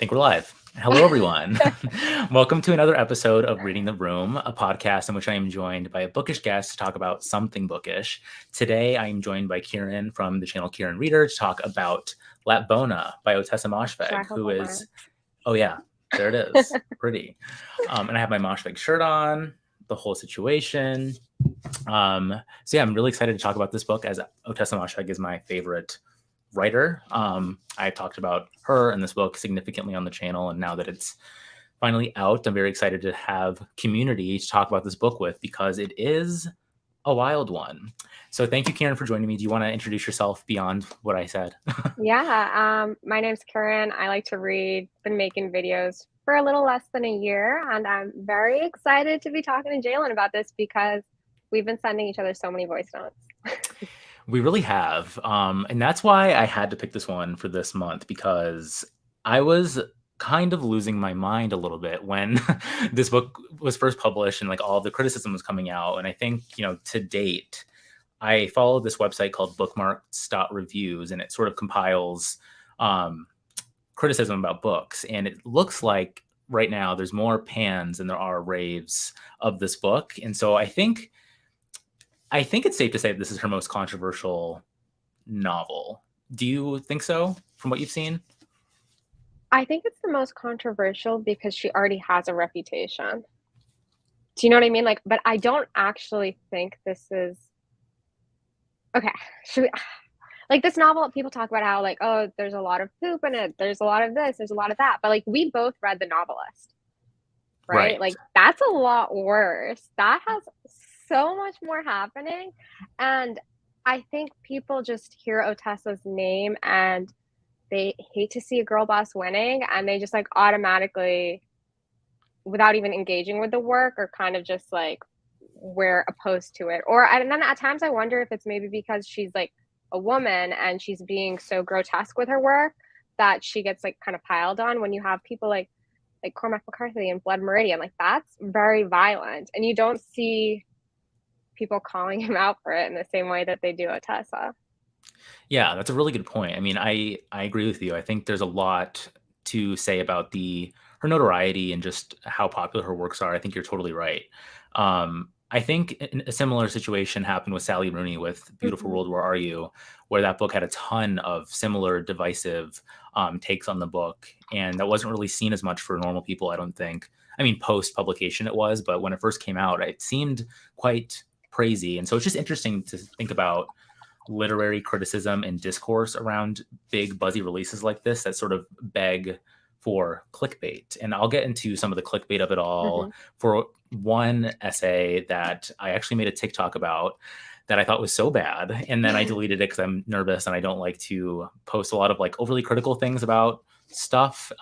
think we're live. Hello, everyone. Welcome to another episode of Reading the Room, a podcast in which I am joined by a bookish guest to talk about something bookish. Today, I am joined by Kieran from the channel Kieran Reader to talk about Lapvona by Should I Moshfegh, hold who my is, mic? oh yeah, there it is, pretty. And I have my Moshfegh shirt on, the whole situation. So yeah, I'm really excited to talk about this book as Otessa Moshfegh is my favorite writer. I talked about her and this book significantly on the channel, and now that it's finally out, I'm very excited to have community to talk about this book with because it is a wild one. So thank you, Karen, for joining me. Do you want to introduce yourself beyond what I said? Yeah, my name's Karen. I like to read, been making videos for a little less than a year, and I'm very excited to be talking to Jalen about this because we've been sending each other so many voice notes. We really have. And that's why I had to pick this one for this month because I was kind of losing my mind a little bit when this book was first published and like all the criticism was coming out. And I think, to date, I follow this website called bookmarks.reviews, and it sort of compiles criticism about books. And it looks like right now there's more pans than there are raves of this book. And so I think it's safe to say that this is her most controversial novel. Do you think so from what you've seen? I think it's the most controversial because she already has a reputation. Do you know what I mean? But I don't actually think this is okay. Should we, like this novel, people talk about how oh, there's a lot of poop in it, there's a lot of this, there's a lot of that. But we both read The Novelist. Right? Right. That's a lot worse. That has so much more happening. And I think people just hear Otessa's name and they hate to see a girl boss winning and they just automatically, without even engaging with the work, or kind of just we're opposed to it. And then at times I wonder if it's maybe because she's a woman and she's being so grotesque with her work that she gets kind of piled on when you have people like Cormac McCarthy and Blood Meridian. That's very violent, and you don't see people calling him out for it in the same way that they do Otessa. Yeah, that's a really good point. I mean, I agree with you. I think there's a lot to say about her notoriety and just how popular her works are. I think you're totally right. I think a similar situation happened with Sally Rooney with Beautiful Mm-hmm. World, Where Are You, where that book had a ton of similar divisive takes on the book. And that wasn't really seen as much for normal people, I don't think. I mean, post publication it was, but when it first came out, it seemed quite crazy. And so it's just interesting to think about literary criticism and discourse around big buzzy releases like this that sort of beg for clickbait. And I'll get into some of the clickbait of it all. Mm-hmm. For one essay that I actually made a TikTok about that I thought was so bad, and then I deleted it because I'm nervous and I don't like to post a lot of overly critical things about stuff.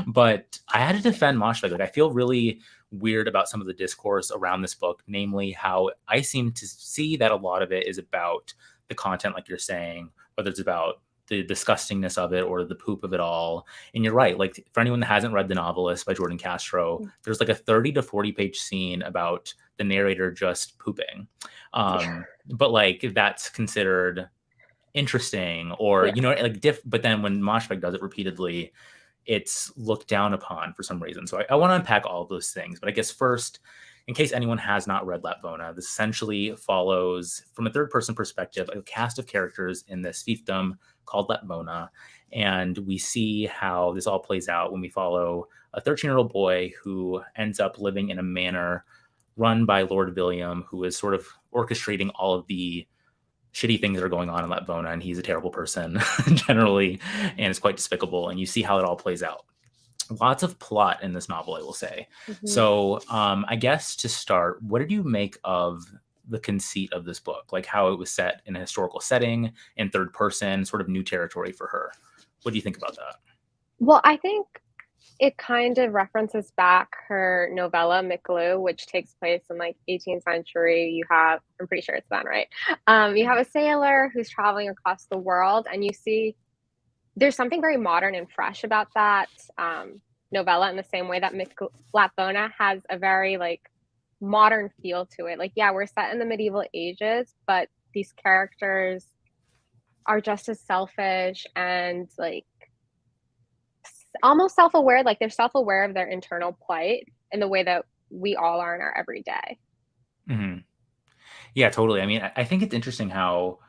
But I had to defend Moshfegh. I feel really weird about some of the discourse around this book, namely how I seem to see that a lot of it is about the content, like you're saying, whether it's about the disgustingness of it or the poop of it all. And you're right. For anyone that hasn't read The Novelist by Jordan Castro, there's a 30 to 40 page scene about the narrator just pooping. But that's considered interesting or, Yeah. but then when Moshfegh does it repeatedly, it's looked down upon for some reason. So I want to unpack all of those things. But I guess first, in case anyone has not read Lapvona, this essentially follows, from a third-person perspective, a cast of characters in this fiefdom called Lapvona. And we see how this all plays out when we follow a 13-year-old boy who ends up living in a manor run by Lord William, who is sort of orchestrating all of the shitty things that are going on in Lapvona, and he's a terrible person generally, and it's quite despicable. And you see how it all plays out. Lots of plot in this novel, I will say. Mm-hmm. So, I guess to start, what did you make of the conceit of this book? How it was set in a historical setting, in third person, sort of new territory for her. What do you think about that? Well, I think it kind of references back her novella Micklou, which takes place in 18th century. You have, I'm pretty sure it's then, right? You have a sailor who's traveling across the world, and you see there's something very modern and fresh about that novella, in the same way that Lapvona has a very modern feel to it. Yeah, we're set in the medieval ages, but these characters are just as selfish and almost self-aware, like they're self-aware of their internal plight in the way that we all are in our everyday. Mhm. Yeah, totally. I mean, I think it's interesting how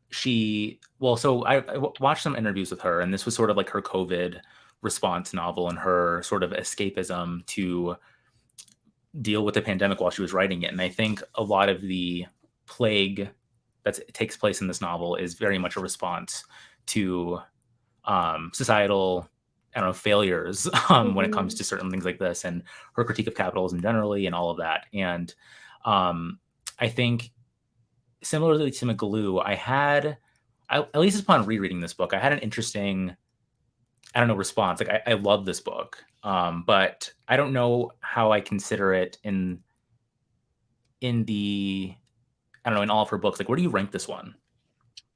so I watched some interviews with her, and this was sort of like her COVID response novel and her sort of escapism to deal with the pandemic while she was writing it. And I think a lot of the plague that takes place in this novel is very much a response to societal, I don't know, failures when it comes Mm-hmm. to certain things like this, and her critique of capitalism generally, and all of that. And um, I think similarly to Migaloo, at least upon rereading this book, I had an interesting, I don't know, response. Like I love this book, but I don't know how I consider it in the, I don't know, in all of her books. Like, where do you rank this one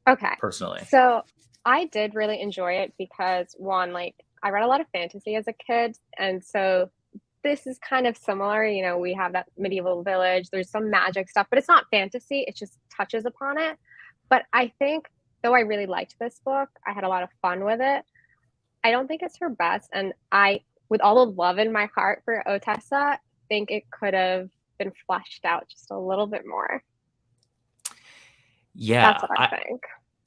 Okay. personally? So I did really enjoy it because one, like I read a lot of fantasy as a kid, and so this is kind of similar. You know, we have that medieval village, there's some magic stuff, but it's not fantasy, it just touches upon it. But I think though I really liked this book, I had a lot of fun with it. I don't think it's her best, and I, with all the love in my heart for Otessa, think it could have been fleshed out just a little bit more. That's Yeah, what I think.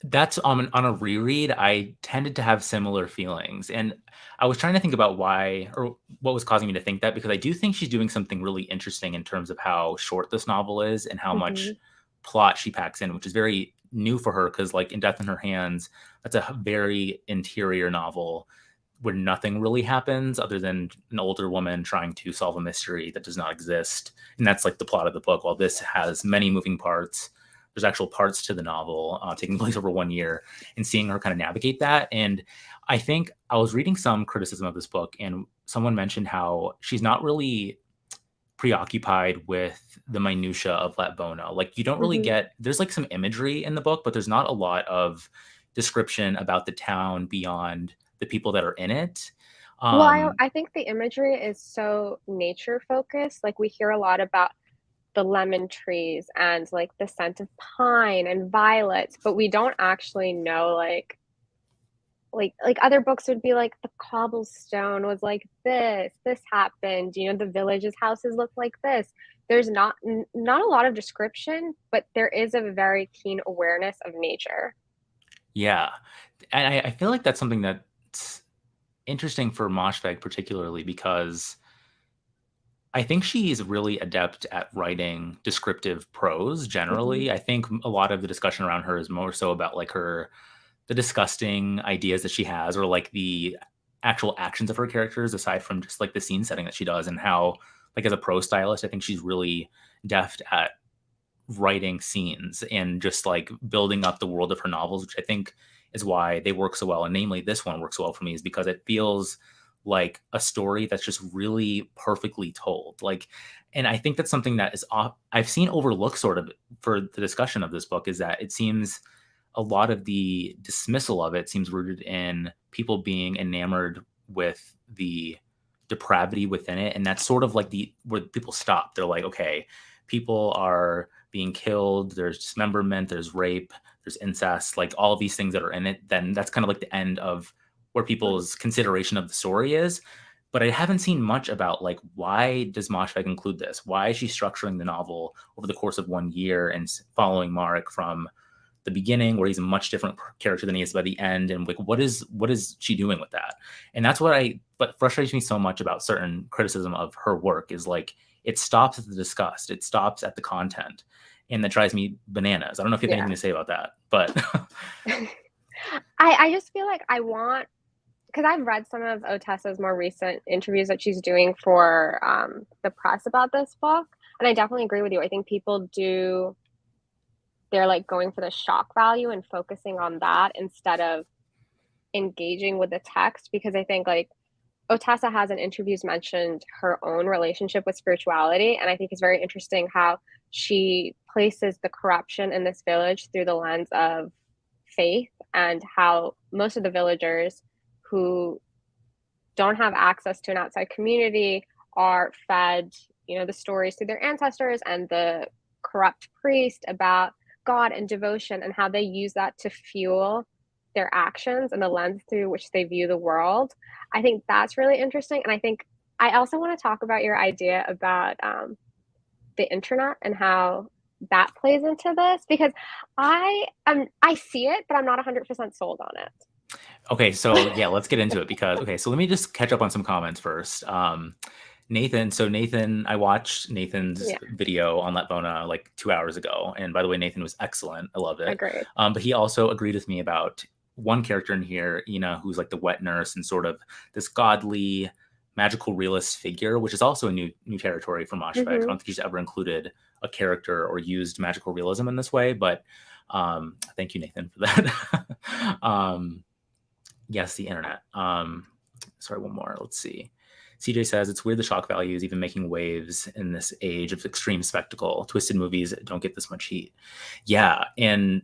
that's on a reread. I tended to have similar feelings, and I was trying to think about why or what was causing me to think that, because I do think she's doing something really interesting in terms of how short this novel is and how Mm-hmm. much plot she packs in, which is very new for her. Because like in Death in Her Hands, that's a very interior novel where nothing really happens other than an older woman trying to solve a mystery that does not exist, and that's like the plot of the book. While this has many moving parts, there's actual parts to the novel taking place over 1 year, and seeing her kind of navigate that. And I think I was reading some criticism of this book, and someone mentioned how she's not really preoccupied with the minutia of Lapvona. Like, you don't really Mm-hmm. get, there's like some imagery in the book, but there's not a lot of description about the town beyond the people that are in it. Well, Um, I think the imagery is so nature focused. Like we hear a lot about the lemon trees and like the scent of pine and violets, but we don't actually know like other books would be like the cobblestone was like this happened, you know, the village's houses look like this. There's not a lot of description, but there is a very keen awareness of nature. yeah. And I feel like that's something that's interesting for Moshfegh, particularly because I think she's really adept at writing descriptive prose Mm-hmm. generally. I think a lot of the discussion around her is more so about like the disgusting ideas that she has, or like the actual actions of her characters, aside from just like the scene setting that she does, and how, like, as a prose stylist, I think she's really deft at writing scenes and just like building up the world of her novels, which I think is why they work so well. And namely, this one works well for me is because it feels like a story that's just really perfectly told. Like, and I think that's something that is I've seen overlooked sort of for the discussion of this book, is that it seems a lot of the dismissal of it seems rooted in people being enamored with the depravity within it, and that's sort of like the where people stop. They're like, okay, people are being killed, there's dismemberment, there's rape, there's incest, like all of these things that are in it. Then that's kind of like the end of where Right. people's consideration of the story is. But I haven't seen much about like, why does Moshfegh include this? Why is she structuring the novel over the course of 1 year and following Marek from the beginning, where he's a much different character than he is by the end, and like, what is she doing with that? And that's what frustrates me so much about certain criticism of her work, is like, it stops at the disgust, it stops at the content, and that drives me bananas. I don't know if you have anything Yeah. to say about that, but I just feel like I want, because I've read some of Otessa's more recent interviews that she's doing for the press about this book, and I definitely agree with you. I think people do, they're like going for the shock value and focusing on that instead of engaging with the text, because I think like Otessa has in interviews mentioned her own relationship with spirituality, and I think it's very interesting how she places the corruption in this village through the lens of faith, and how most of the villagers who don't have access to an outside community are fed, you know, the stories through their ancestors and the corrupt priest about God and devotion, and how they use that to fuel their actions and the lens through which they view the world. I think that's really interesting. And I think I also want to talk about your idea about the internet and how that plays into this, because I see it, but I'm not 100% sold on it. Okay, so yeah, let's get into it because okay, so let me just catch up on some comments first. Nathan, I watched Nathan's Yeah, video on Lapvona like 2 hours ago, and by the way, Nathan was excellent. I loved it. agreed. But he also agreed with me about one character in here, Ina, who's like the wet nurse and sort of this godly, magical realist figure, which is also a new territory for Moshfegh. I don't think he's ever included a character or used magical realism in this way, but thank you, Nathan, for that. Yes, the internet. Sorry, one more. Let's see. CJ says it's weird the shock value is even making waves in this age of extreme spectacle. Twisted movies don't get this much heat. Yeah, and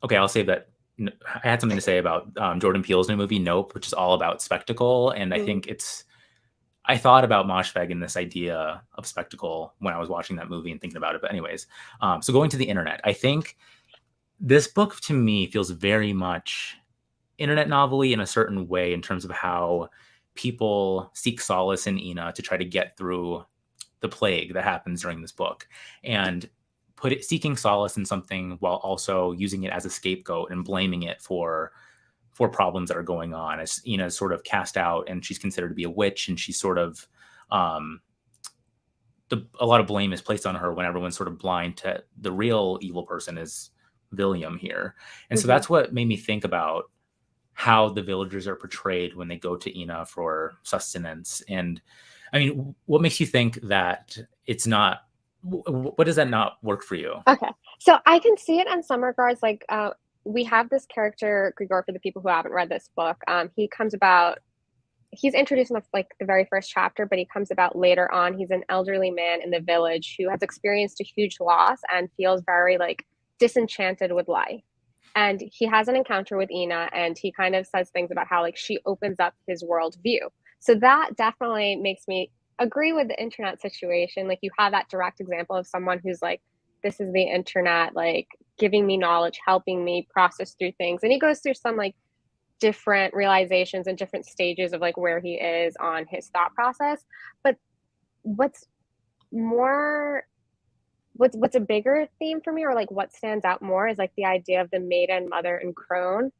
okay, I'll say that I had something to say about Jordan Peele's new movie Nope, which is all about spectacle, and I think I thought about Moshfegh and this idea of spectacle when I was watching that movie and thinking about it. But anyways, so going to the internet, I think this book to me feels very much internet novel-y in a certain way in terms of how people seek solace in Ina to try to get through the plague that happens during this book, and seeking solace in something while also using it as a scapegoat and blaming it for problems that are going on. As Ina is sort of cast out and she's considered to be a witch, and she's sort of a lot of blame is placed on her when everyone's sort of blind to the real evil person is William here. And so that's what made me think about how the villagers are portrayed when they go to Ina for sustenance. And I mean, what makes you think that it's not, what does that not work for you? Okay. So I can see it in some regards. Like, we have this character, Grigor, for the people who haven't read this book. He's introduced in the very first chapter, but he comes about later on. He's an elderly man in the village who has experienced a huge loss and feels very like disenchanted with life. And he has an encounter with Ina, and he kind of says things about how like she opens up his worldview. So that definitely makes me agree with the internet situation. Like, you have that direct example of someone who's like, this is the internet, like giving me knowledge, helping me process through things. And he goes through some like different realizations and different stages of like where he is on his thought process. But what's more what's a bigger theme for me, or like what stands out more, is like the idea of the maiden, mother, and crone.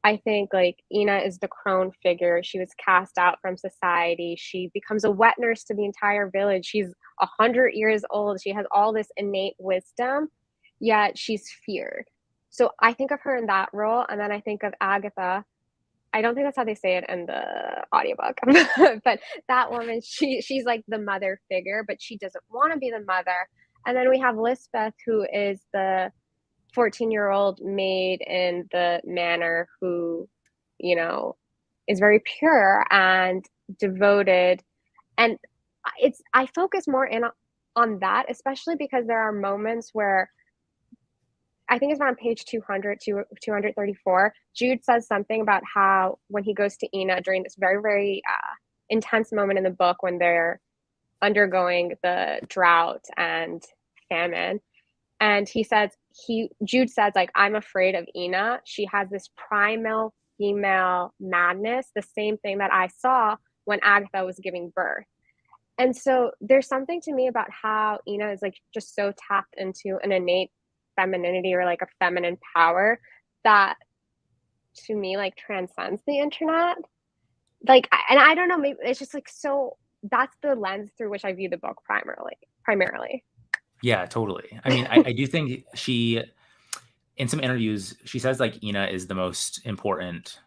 I think like Ina is the crone figure. She was cast out from society. She becomes a wet nurse to the entire village. She's 100 years old. She has all this innate wisdom, yet she's feared. So I think of her in that role, and then I think of Agatha. I don't think that's how they say it in the audiobook, but that woman, she's like the mother figure, but she doesn't want to be the mother. And then we have Lisbeth, who is the 14-year-old maid in the manor who, is very pure and devoted. And I focus more in on that, especially because there are moments where I think it's around page 200 to 234. Jude says something about how when he goes to Ina during this very, very intense moment in the book when they're undergoing the drought and famine, and Jude says, like, I'm afraid of Ina. She has this primal female madness, the same thing that I saw when Agatha was giving birth. And so there's something to me about how Ina is like just so tapped into an innate femininity or like a feminine power that to me like transcends the internet. Like, and I don't know, maybe it's just like, so that's the lens through which I view the book primarily. Yeah, totally. I mean, I do think in some interviews, she says like Ina is the most important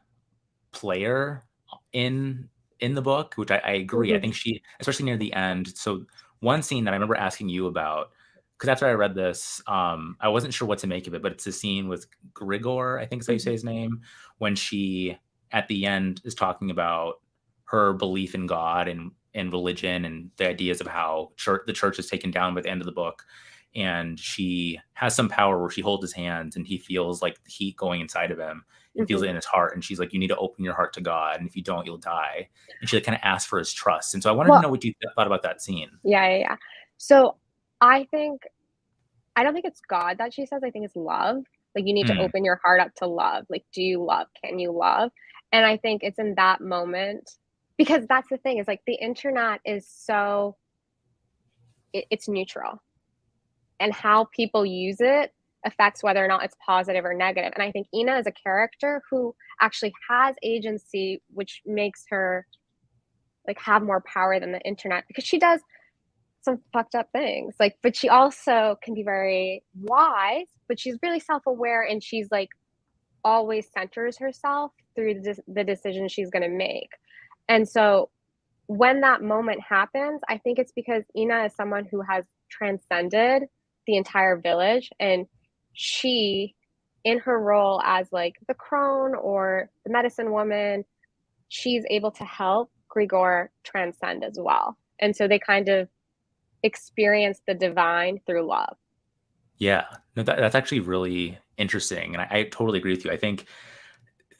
player in the book, which I agree. I think she, especially near the end. So one scene that I remember asking you about, because after I read this, I wasn't sure what to make of it, but it's a scene with Grigor, I think is how you say his name, when she at the end is talking about her belief in God and religion and the ideas of how the church is taken down by the end of the book. And she has some power where she holds his hands and he feels like the heat going inside of him and feels it in his heart. And she's like, you need to open your heart to God. And if you don't, you'll die. And she like kind of asks for his trust. And so I wanted to know what you thought about that scene. Yeah. So I don't think it's God that she says. I think it's love. Like you need to Mm. open your heart up to love. Like, do you love? Can you love? And I think it's in that moment, because that's the thing, is like the internet is so it's neutral, and how people use it affects whether or not it's positive or negative. And I think Ina is a character who actually has agency, which makes her like have more power than the internet, because she does some fucked up things. Like, but she also can be very wise, but she's really self-aware, and she's like always centers herself through the decisions she's going to make. And so when that moment happens, I think it's because Ina is someone who has transcended the entire village, and she, in her role as like the crone or the medicine woman, she's able to help Grigor transcend as well. And so they kind of experience the divine through love. Yeah, no, that's actually really interesting, and I totally agree with you. I think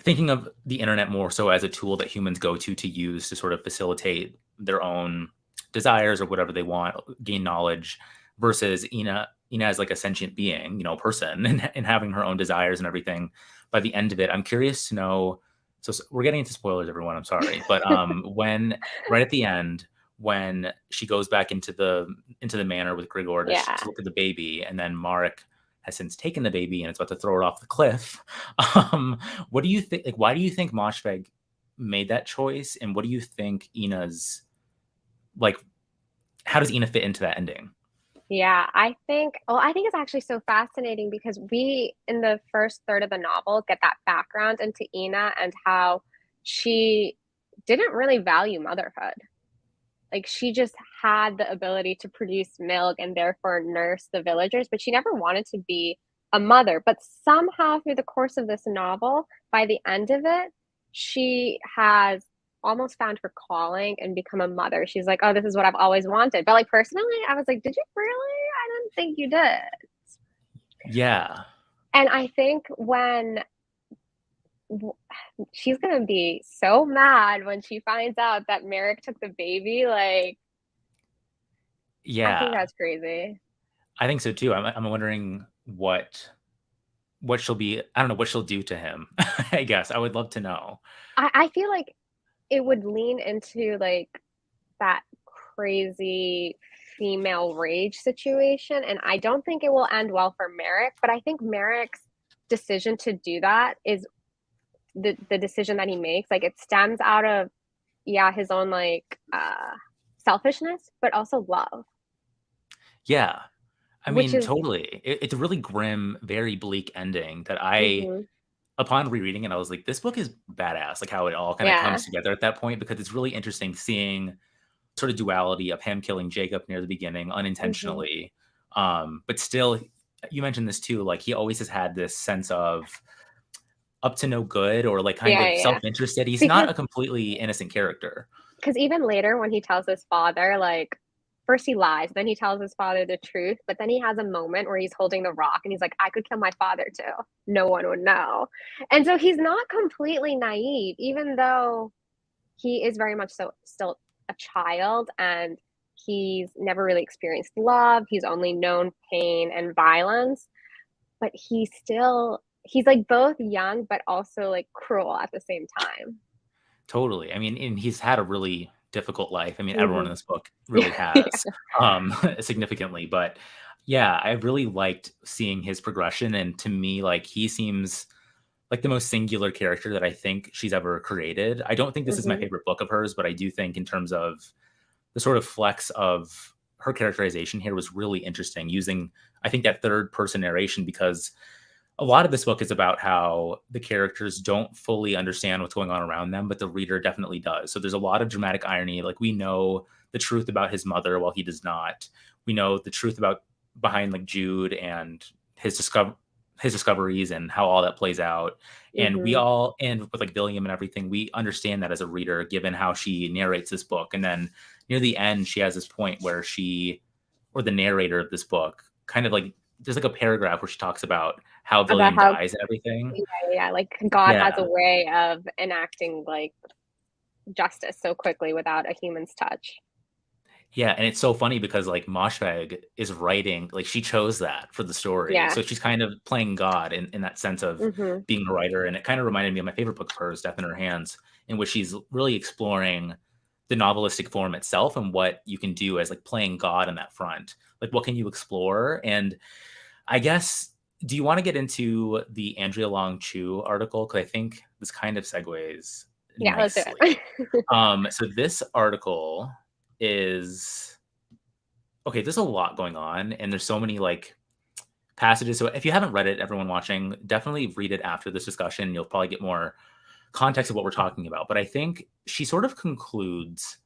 thinking of the internet more so as a tool that humans go to use to sort of facilitate their own desires or whatever they want, gain knowledge, versus Ina as like a sentient being, person, and having her own desires and everything. By the end of it, I'm curious to know. So we're getting into spoilers, everyone. I'm sorry, but when right at the end, when she goes back into the manor with Grigor Yeah. to look at the baby, and then Marek has since taken the baby and it's about to throw it off the cliff. What do you think? Like, why do you think Moshfegh made that choice, and what do you think Ina's like? How does Ina fit into that ending? Yeah, I think it's actually so fascinating because we, in the first third of the novel, get that background into Ina and how she didn't really value motherhood. Like she just had the ability to produce milk and therefore nurse the villagers, but she never wanted to be a mother. But somehow through the course of this novel, by the end of it, she has almost found her calling and become a mother. She's like, oh, this is what I've always wanted. But like personally, I was like, did you really? I didn't think you did. Yeah, And I think when she's gonna be so mad when she finds out that Merrick took the baby, like I think yeah, that's crazy. I think so too. I'm wondering what she'll be. I don't know what she'll do to him. I guess I would love to know. I feel like it would lean into like that crazy female rage situation. And I don't think it will end well for Merrick, but I think Merrick's decision to do that is the decision that he makes. Like it stems out of, yeah, his own like selfishness, but also love, Yeah, I which mean, is, totally. It's a really grim, very bleak ending that mm-hmm, upon rereading it, I was like, this book is badass. Like how it all kind of yeah, comes together at that point, because it's really interesting seeing sort of duality of him killing Jacob near the beginning mm-hmm, unintentionally. But still, you mentioned this too, like he always has had this sense of up to no good, or like kind yeah, of yeah, yeah. self-interested. He's not Because a completely innocent character. even later when he tells his father, like first he lies, then he tells his father the truth, but then he has a moment where he's holding the rock and he's like, I could kill my father too. No one would know. And so he's not completely naive, even though he is very much so still a child, and he's never really experienced love. He's only known pain and violence, but he's like both young but also like cruel at the same time. Totally. I mean, and he's had a really difficult life. I mean, everyone in Mm-hmm. this book really has, significantly. But yeah, I really liked seeing his progression. And to me, like he seems like the most singular character that I think she's ever created. I don't think this is my Mm-hmm. favorite book of hers, but I do think in terms of the sort of flex of her characterization here was really interesting, using I think that third person narration, because a lot of this book is about how the characters don't fully understand what's going on around them, but the reader definitely does. So there's a lot of dramatic irony. Like we know the truth about his mother while he does not. We know the truth about behind like Jude and his discoveries and how all that plays out. And we Mm-hmm. all, and with like William and everything, we understand that as a reader, given how she narrates this book. And then near the end, she has this point where or the narrator of this book, kind of like there's like a paragraph where she talks about how About William how, dies and everything. yeah, yeah, like God has a Yeah. way of enacting like justice so quickly without a human's touch. Yeah, and it's so funny because like Moshfegh is writing, like she chose that for the story. Yeah. So she's kind of playing God in that sense of Hmm. being a writer. And it kind of reminded me of my favorite book of hers, Death in Her Hands, in which she's really exploring the novelistic form itself and what you can do as like playing God on that front. Like what can you explore? And I guess, do you want to get into the Andrea Long Chu article? Because I think this kind of segues Yeah, let's do nicely. it. So this article is okay. There's a lot going on, and there's so many like passages. So if you haven't read it, everyone watching, definitely read it after this discussion. You'll probably get more context of what we're talking about. But I think she sort of concludes.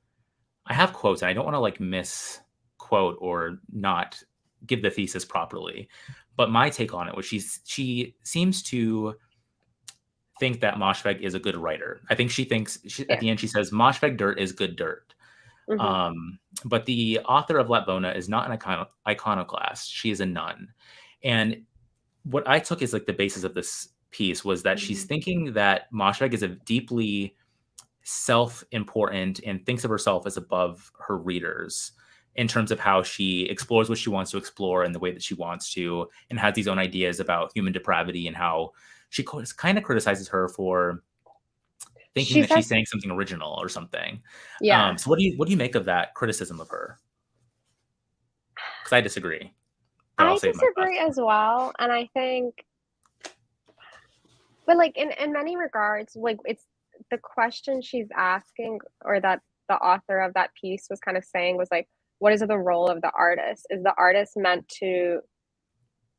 I have quotes, and I don't want to like misquote or not give the thesis properly. But my take on it was she seems to think that Moshfegh is a good writer. I think she thinks at Yeah. the end she says Moshfegh dirt is good dirt. Hmm. But the author of Lapvona is not an iconoclast. She is a nun. And what I took as like the basis of this piece was that she's Hmm. thinking that Moshfegh is a deeply self-important and thinks of herself as above her readers in terms of how she explores what she wants to explore in the way that she wants to, and has these own ideas about human depravity, and how she kind of criticizes her for thinking She that she's says, saying something original or something. yeah, So what do you make of that criticism of her? Because I disagree, but I'll I save my disagree thoughts. as well. And I think, but like in many regards, like it's the question she's asking, or that the author of that piece was kind of saying was like, what is the role of the artist? Is the artist meant to,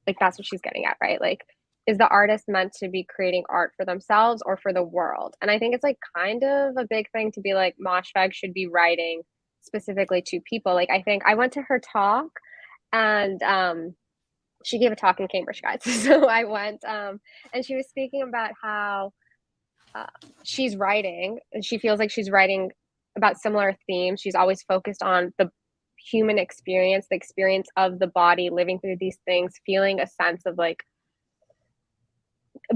like, that's what she's getting at, right? Like, is the artist meant to be creating art for themselves or for the world? And I think it's like kind of a big thing to be like, Moshfegh should be writing specifically to people. Like, I think I went to her talk, and she gave a talk in Cambridge, guys. So I went, and she was speaking about how uh, she's writing, and she feels like she's writing about similar themes. She's always focused on the human experience, the experience of the body, living through these things, feeling a sense of like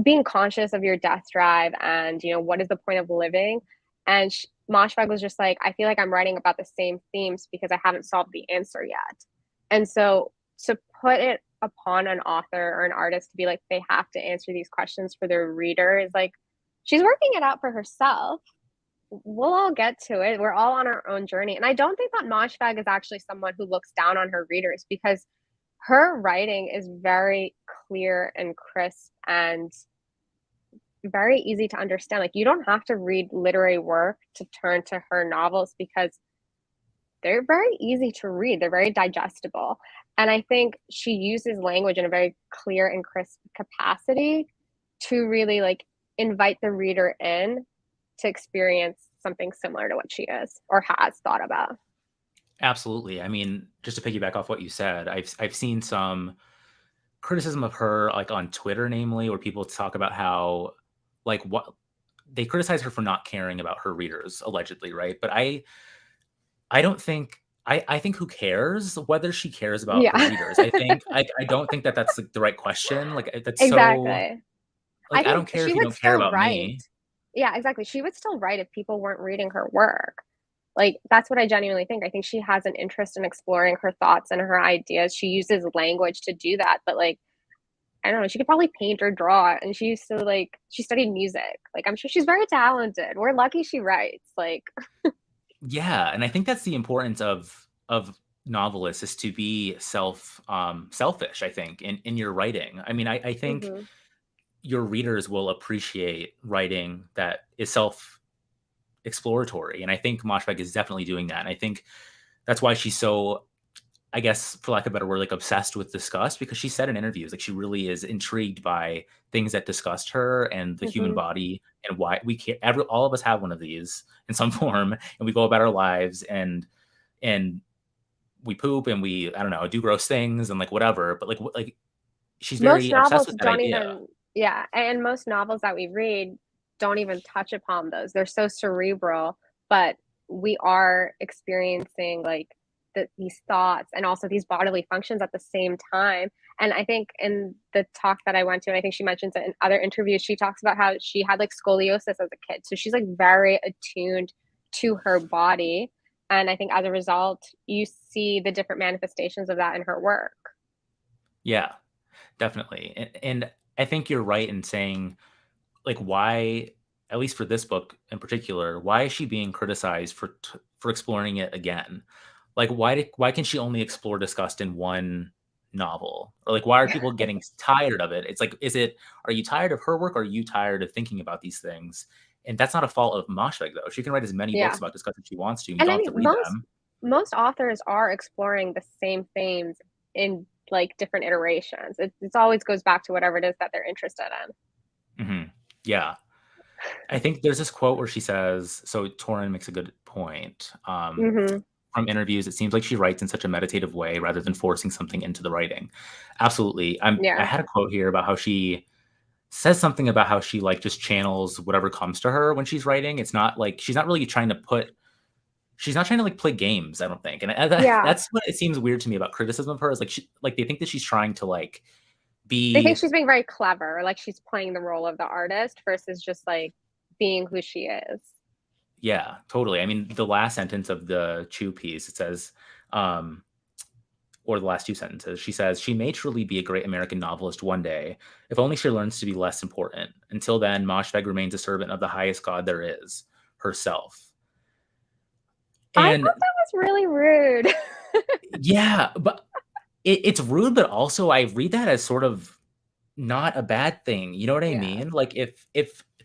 being conscious of your death drive, and what is the point of living. And Moshfegh was just like, I feel like I'm writing about the same themes because I haven't solved the answer yet. And so to put it upon an author or an artist to be like they have to answer these questions for their reader is like, she's working it out for herself. We'll all get to it. We're all on our own journey. And I don't think that Moshfegh is actually someone who looks down on her readers, because her writing is very clear and crisp and very easy to understand. Like, you don't have to read literary work to turn to her novels, because they're very easy to read. They're very digestible. And I think she uses language in a very clear and crisp capacity to really like invite the reader in to experience something similar to what she is or has thought about. Absolutely. I mean, just to piggyback off what you said, I've seen some criticism of her like on Twitter, namely, where people talk about how like what they criticize her for not caring about her readers, allegedly, right? But I don't think I think who cares whether she cares about her Yeah. readers? I don't think that that's like the right question. Like that's so Exactly. I like I don't think care she if you would don't care still about write. me. Yeah, exactly. She would still write if people weren't reading her work. Like, that's what I genuinely think. I think she has an interest in exploring her thoughts and her ideas. She uses language to do that, but like, I don't know, she could probably paint or draw, and she used to like she studied music. Like, I'm sure she's very talented. We're lucky she writes. Like, Yeah, and I think that's the importance of novelists, is to be selfish, I think, in your writing. I mean, I think mhm. your readers will appreciate writing that is self exploratory. And I think Moshfegh is definitely doing that. And I think that's why she's so, I guess, for lack of a better word, like obsessed with disgust, because she said in interviews, like she really is intrigued by things that disgust her and the human Mhm. body, and why we can't all of us have one of these in some form, and we go about our lives, and we poop, and we, I don't know, do gross things and like whatever. But like she's Most very obsessed novels with that don't idea. even, yeah, and most novels that we read don't even touch upon those. They're so cerebral, but we are experiencing like these thoughts and also these bodily functions at the same time. And I think in the talk that I went to, and I think she mentions it in other interviews, she talks about how she had like scoliosis as a kid. So she's like very attuned to her body. And I think as a result, you see the different manifestations of that in her work. Yeah, definitely. And I think you're right in saying, like, why, at least for this book in particular, why is she being criticized for exploring it again? Like, why can she only explore disgust in one novel? Or like, why are people getting tired of it? It's like, are you tired of her work, or are you tired of thinking about these things? And that's not a fault of Moshfegh, though. She can write as many books Yeah. about disgust as she wants to, and you And don't I have mean, to read them. most authors are exploring the same themes in like different iterations. It's always goes back to whatever it is that they're interested Hmm. Yeah. I think there's this quote where she says, so Torin makes a good point. in. From interviews, it seems like she writes in such a meditative way rather than forcing something into the writing. Absolutely. I Yeah. had a quote here about how she says something about how she like just channels whatever comes to her when she's writing. It's not like she's not trying to like play games, I don't think. And Yeah. that's what it seems weird to me about criticism of her is like they think that she's trying to like They be. think she's being very clever, like she's playing the role of the artist versus just like being who she is. Yeah, totally. I mean, the last sentence of the Chew piece, it says, um, or the last two sentences, she says, she may truly be a great American novelist one day, if only she learns to be less important. Until then, Moshfegh remains a servant of the highest god there is, herself. I And thought that was really rude. yeah, but it's rude, but also I read that as sort of not a bad thing. You know what I Yeah. mean? Like if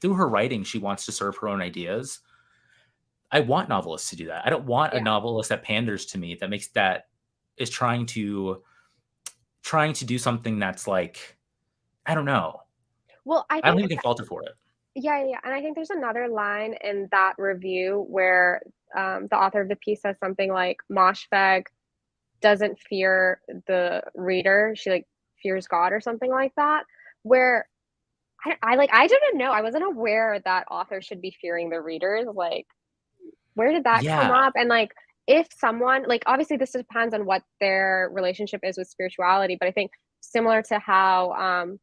through her writing she wants to serve her own ideas, I want novelists to do that. I don't want a Yeah. novelist that panders to me, that is trying to do something that's like, I don't know. Well, I I don't think think you can fault her for it. yeah, yeah, yeah, and I think there's another line in that review where the author of the piece says something like Moshfegh doesn't fear the reader; she like fears God or something like that. Where I didn't know, I wasn't aware that authors should be fearing the readers. Like, where did that come Yeah. up? And like, if someone like obviously this depends on what their relationship is with spirituality, but I think similar to how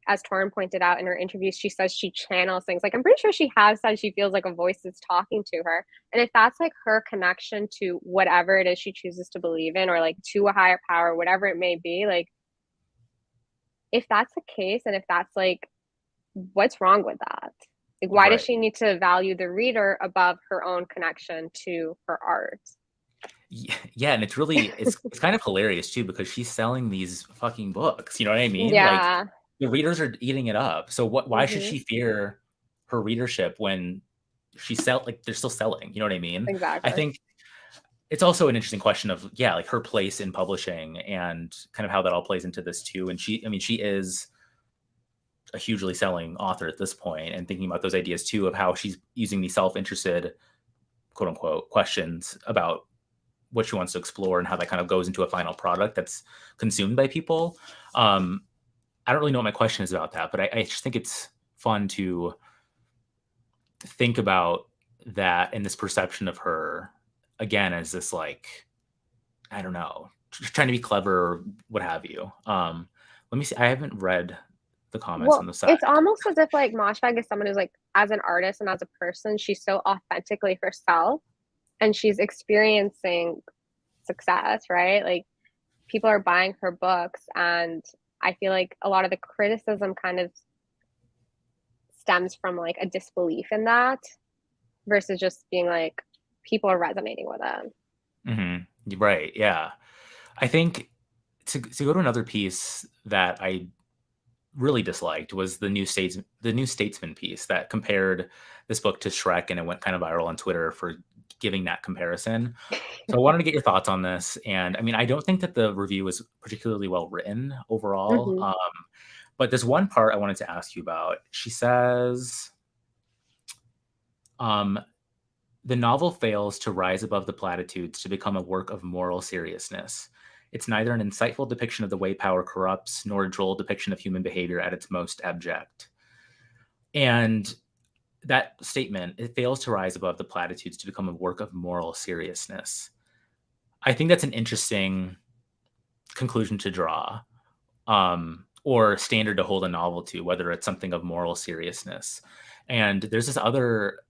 as Torrin pointed out in her interviews, she says she channels things. Like, I'm pretty sure she has said she feels like a voice is talking to her. And if that's like her connection to whatever it is she chooses to believe in, or like to a higher power, whatever it may be, like, if that's the case, and if that's like, what's wrong with that? Like, why does Right. she need to value the reader above her own connection to her art? Yeah, and it's kind of hilarious too because she's selling these fucking books, you know what I mean? Like, Yeah. the readers are eating it up. So why should Mm-hmm. she fear her readership when they're still selling, you know what I mean? I Exactly. think it's also an interesting question of, yeah, like her place in publishing and kind of how that all plays into this too. And she is a hugely selling author at this point, and thinking about those ideas too of how she's using these self-interested quote unquote questions about what she wants to explore and how that kind of goes into a final product that's consumed by people. Um, I don't really know what my question is about that, but I just think it's fun to think about that and this perception of her again as this like, I don't know, just trying to be clever or what have you. Let me see. I haven't read the comments on Well, the side. it's almost as if like Moshfegh is someone who's like, as an artist and as a person, she's so authentically herself and she's experiencing success, right? Like people are buying her books, and I feel like a lot of the criticism kind of stems from like a disbelief in that versus just being like people are resonating with it. Right. Yeah. I think to go to another piece that I really disliked was the New Statesman piece that compared this book to Shrek, and it went kind of viral on Twitter for giving that comparison. So I wanted to get your thoughts on this, and I mean, I don't think that the review was particularly well written overall. Mm-hmm. But there's one part I wanted to ask you about. She says, um, the novel fails to rise above the platitudes to become a work of moral seriousness. It's neither an insightful depiction of the way power corrupts, nor a droll depiction of human behavior at its most abject. And that statement, it fails to rise above the platitudes to become a work of moral seriousness. I think that's an interesting conclusion to draw, or standard to hold a novel to, whether it's something of moral seriousness. And there's this other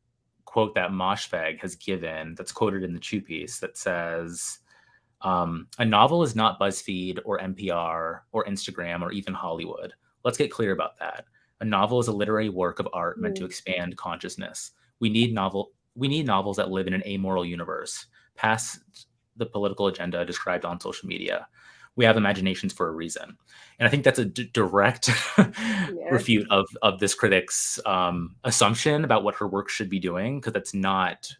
quote that Moshfegh has given that's quoted in the Chew piece that says, a novel is not BuzzFeed or NPR or Instagram or even Hollywood. Let's get clear about that. A novel is a literary work of art meant to Mm. expand consciousness. We need novels that live in an amoral universe, past the political agenda described on social media. We have imaginations for a reason. And I think that's a direct Yeah. refute of this critic's assumption about what her work should be doing, because that's not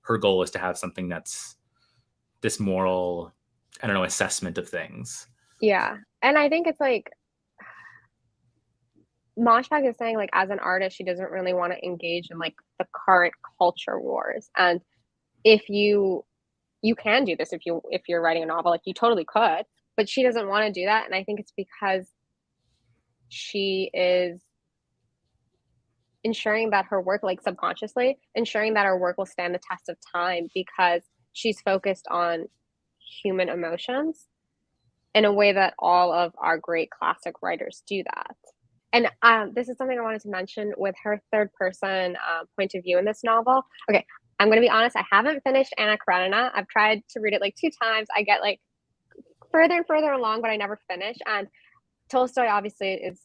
her goal. Is to have something that's this moral, I don't know, assessment of things. Yeah. And I think it's like Moshfegh is saying, like, as an artist, she doesn't really want to engage in like the current culture wars. And if you can do this if you're writing a novel, like you totally could, but she doesn't want to do that. And I think it's because she is ensuring that her work, like subconsciously, ensuring that her work will stand the test of time because she's focused on human emotions in a way that all of our great classic writers do that. And this is something I wanted to mention with her third person point of view in this novel. Okay, I'm going to be honest, I haven't finished Anachronism. I've tried to read it like 2 times. I get like further and further along, but I never finish. And Tolstoy obviously is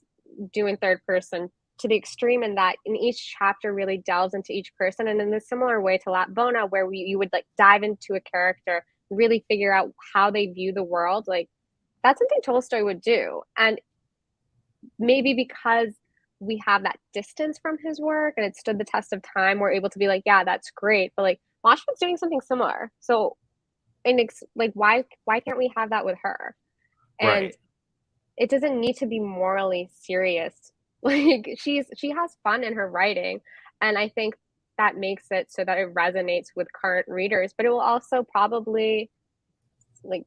doing third person to the extreme in that in each chapter really delves into each person, and in a similar way to Lapvona, where you would like dive into a character, really figure out how they view the world. Like that's something Tolstoy would do, and maybe because we have that distance from his work and it stood the test of time, we're able to be like, yeah, that's great. But like Moshfegh's doing something similar. So and like why can't we have that with her? And Right. it doesn't need to be morally serious. Like she has fun in her writing, and I think that makes it so that it resonates with current readers, but it will also probably like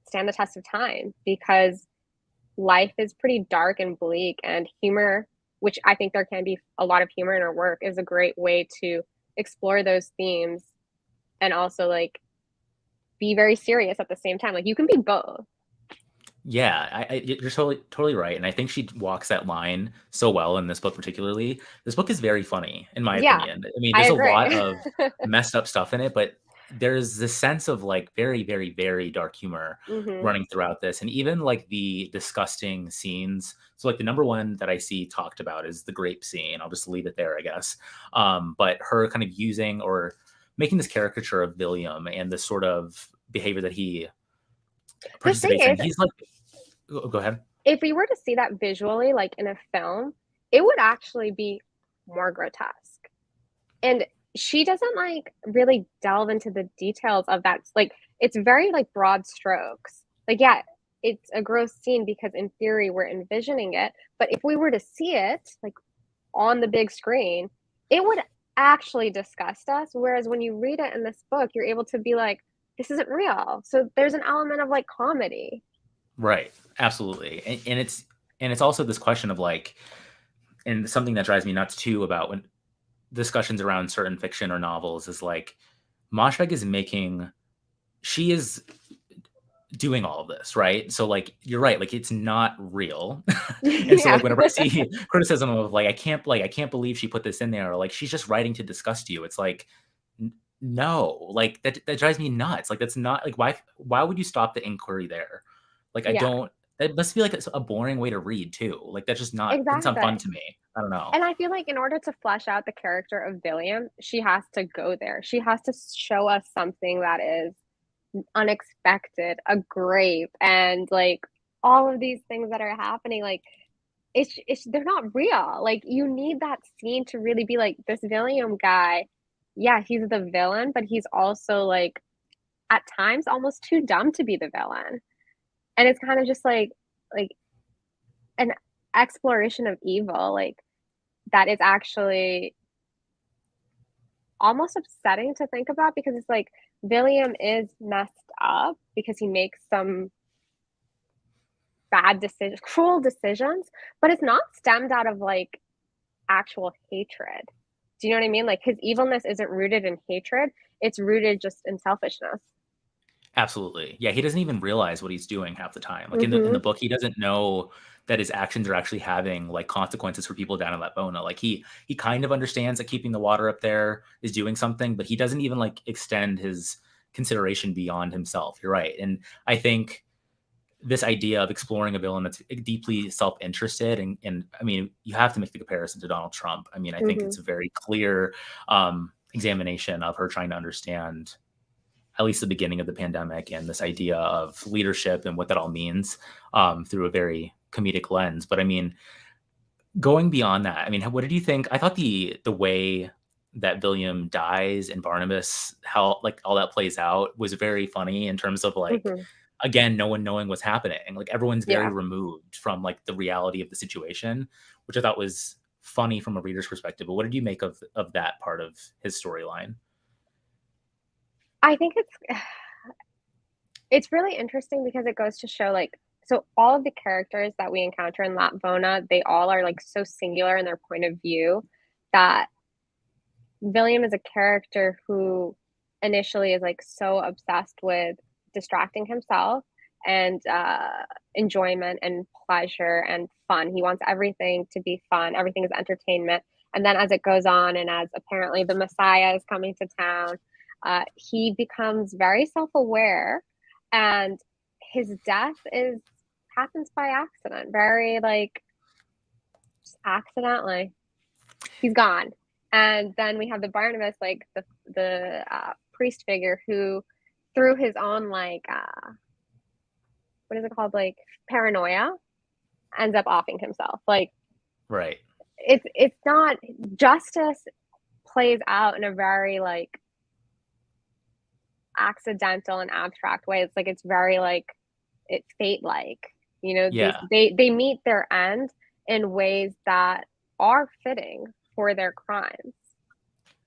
stand the test of time because life is pretty dark and bleak, and humor, which I think there can be a lot of humor in her work, is a great way to explore those themes and also like be very serious at the same time. Like you can be both. Yeah, you're totally right, and I think she walks that line so well in this book particularly. This book is very funny, in my Yeah, opinion. I mean, I there's a agree. lot of messed up stuff in it, but there's this sense of like very, very, very dark humor Hmm. running throughout this, and even like the disgusting scenes. So, like the number one that I see talked about is the grape scene. I'll just leave it there, I guess. But her kind of using or making this caricature of William and the sort of behavior that he The thing participates in. is, He's like, go ahead. if we were to see that visually, like in a film, it would actually be more grotesque. And she doesn't like really delve into the details of that. Like, it's very like broad strokes. Like, yeah, it's a gross scene because in theory we're envisioning it. But if we were to see it like on the big screen, it would actually disgust us. Whereas when you read it in this book, you're able to be like, this isn't real. So there's an element of like comedy. Right. Absolutely. And it's also this question of like, and something that drives me nuts too about when discussions around certain fiction or novels is like Moshfegh is making she is doing all of this, right? So like you're right, like it's not real. And so Yeah. like whenever I see criticism of like I can't believe she put this in there, or like she's just writing to disgust you, it's like no, like that drives me nuts. Like that's not like why would you stop the inquiry there? Like I Yeah, don't that must be like a boring way to read too. Like that's just not doesn't sound fun exactly. to me. I don't know. And I feel like in order to flesh out the character of William, she has to go there. She has to show us something that is unexpected, a grape, and like all of these things that are happening. Like it's they're not real. Like you need that scene to really be like this William guy. Yeah, he's the villain, but he's also like at times almost too dumb to be the villain. And it's kind of just like an exploration of evil, like that is actually almost upsetting to think about because it's like William is messed up because he makes some bad decisions, cruel decisions, but it's not stemmed out of like actual hatred. Do you know what I mean? Like his evilness isn't rooted in hatred, it's rooted just in selfishness. Absolutely. Yeah, he doesn't even realize what he's doing half the time. Like in the Mm-hmm. book, he doesn't know that his actions are actually having like consequences for people down in Lapvona. Like he kind of understands that keeping the water up there is doing something, but he doesn't even like extend his consideration beyond himself. You're right. And I think this idea of exploring a villain that's deeply self-interested, and I mean, you have to make the comparison to Donald Trump. I mean, I think Mm-hmm. it's a very clear examination of her trying to understand at least the beginning of the pandemic and this idea of leadership and what that all means through a very comedic lens. But I mean, going beyond that, I mean, what did you think? I thought the way that William dies and Barnabas, how like all that plays out was very funny in terms of like, Mm-hmm. again, no one knowing what's happening. Like everyone's very Yeah. removed from like the reality of the situation, which I thought was funny from a reader's perspective. But what did you make of that part of his storyline? I think it's really interesting because it goes to show like so all of the characters that we encounter in Lapvona, they all are like so singular in their point of view that William is a character who initially is like so obsessed with distracting himself and enjoyment and pleasure and fun. He wants everything to be fun, everything is entertainment. And then as it goes on, and as apparently the Messiah is coming to town, he becomes very self-aware, and his death is happens by accident, very like just accidentally. He's gone. And then we have the Barnabas, like the priest figure who, through his own like what is it called, like paranoia, ends up offing himself. Like Right. it's not justice plays out in a very like accidental and abstract way. It's like it's very like it's fate like. You know, these Yeah. they meet their end in ways that are fitting for their crimes.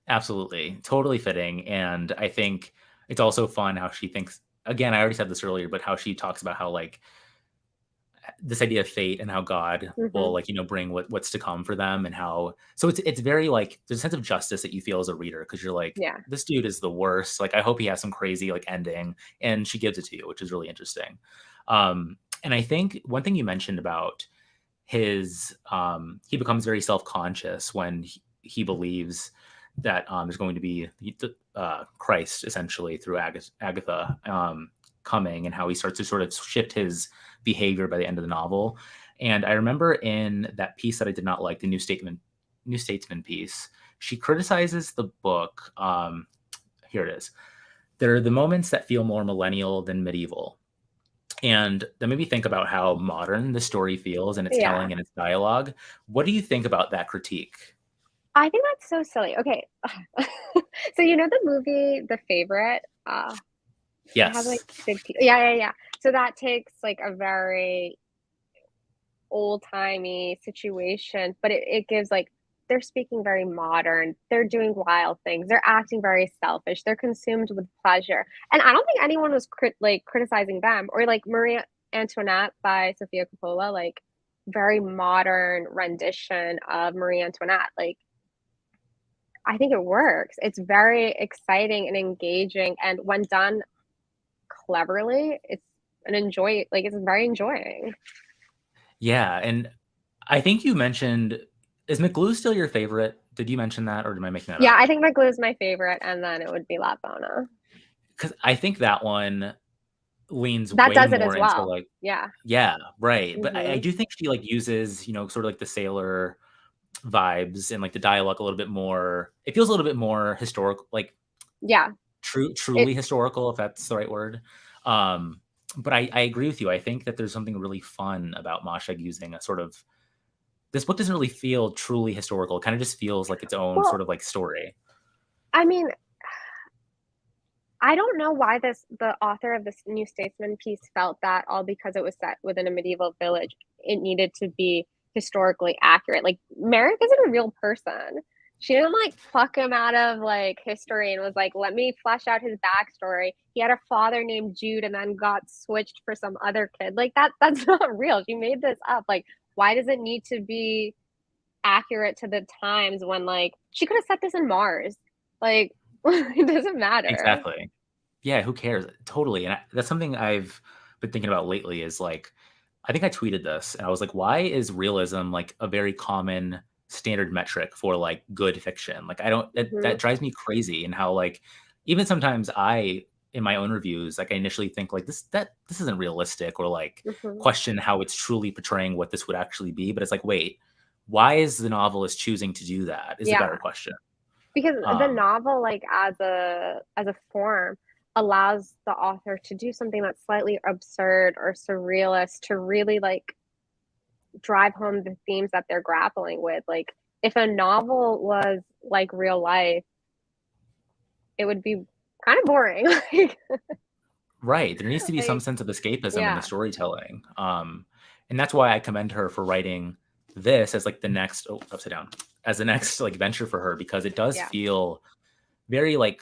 Absolutely. Totally fitting. And I think it's also fun how she thinks, again, I already said this earlier, but how she talks about how like this idea of fate and how God will Mm-hmm. like, bring what's to come for them, and how so it's very like there's a sense of justice that you feel as a reader because you're like, Yeah. this dude is the worst. Like I hope he has some crazy like ending. And she gives it to you, which is really interesting. And I think one thing you mentioned about his he becomes very self-conscious when he believes that there's going to be Christ essentially through Agatha coming, and how he starts to sort of shift his behavior by the end of the novel. And I remember in that piece that I did not like, the New Statesman piece, she criticizes the book. Here it is. There are the moments that feel more millennial than medieval. And that made me think about how modern the story feels and its Yeah. telling and its dialogue. What do you think about that critique? I think that's so silly. Okay. So you know the movie The Favorite? It has like Yes. big yeah, yeah, yeah. So that takes like a very old-timey situation, but it gives like they're speaking very modern. They're doing wild things. They're acting very selfish. They're consumed with pleasure. And I don't think anyone was criticizing them, or like Maria Antoinette by Sofia Coppola, like very modern rendition of Marie Antoinette. Like I think it works. It's very exciting and engaging, and when done cleverly, it's very enjoying. Yeah. And I think you mentioned, is McGlue still your favorite? Did you mention that, or am I making that Yeah, up? I think my glue is my favorite, and then it would be Lapvona. Because I think that one leans That way does it more as into well. like, Yeah. yeah, right. But I Hmm. do think she like uses, sort of like the sailor vibes and like the dialogue a little bit more. It feels a little bit more historical, like Yeah. It truly historical, if that's the right word. Um, but I agree with you. I think that there's something really fun about Moshfegh using a sort of this book doesn't really feel truly historical. It kind of just feels like its own well, sort of like story. I mean, I don't know why the author of this New Statesman piece felt that all because it was set within a medieval village, it needed to be historically accurate. Like Merrick isn't a real person. She didn't like pluck him out of like history and was like, let me flesh out his backstory. He had a father named Jude and then got switched for some other kid. Like that's not real. She made this up. Like, why does it need to be accurate to the times when like she could have set this in Mars? Like it doesn't matter. Exactly. Yeah, who cares? Totally. And that's something I've been thinking about lately is like, I think I tweeted this and I was like, why is realism like a very common standard metric for like good fiction? Like I don't Hmm. that drives me crazy and how like even sometimes I in my own reviews, like I initially think like this isn't realistic or like Hmm. question how it's truly portraying what this would actually be. But it's like, wait, why is the novelist choosing to do that? Is a better Yeah, question. because the Um, novel, like as a form, allows the author to do something that's slightly absurd or surrealist to really like drive home the themes that they're grappling with. Like if a novel was like real life, it would be kind of boring. Right. There needs to be some Like, sense of escapism in the yeah, storytelling. And that's why I commend her for writing this as like the next upside down as the next like venture for her because it does yeah. feel very like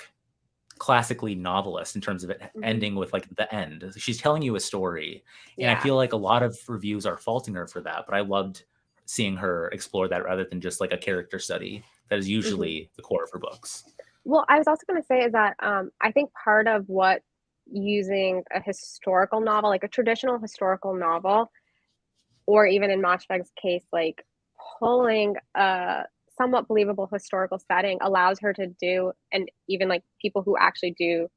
classically novelist in terms of it Hmm. ending with like the end. She's telling you a story. And I Yeah. feel like a lot of reviews are faulting her for that, but I loved seeing her explore that rather than just like a character study that is Hmm. usually the core of her books. Well, I was also going to say is that I think part of what using a historical novel, like a traditional historical novel, or even in Moshfegh's case, like pulling a somewhat believable historical setting allows her to do, and even like people who actually do